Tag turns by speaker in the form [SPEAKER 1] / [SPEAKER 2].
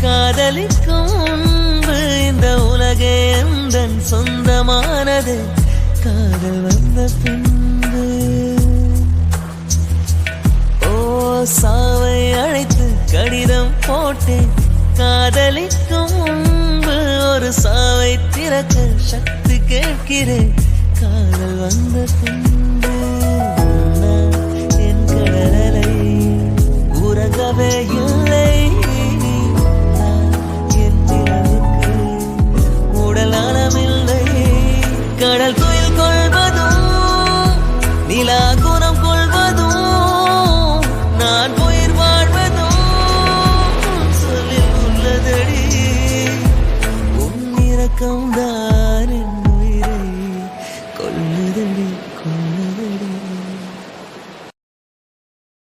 [SPEAKER 1] காதலிக்கும் முன்பு இந்த உலகே எந்தன் சொந்தமானது. காதல் வந்த பின்பு ஓ சாவை அழைத்து கடிதம் போட்டேன். காதலிக்கும் முன்பு ஒரு சாவை திறக்க சக்தி கேட்கிறேன். காதல் வந்த பின்பு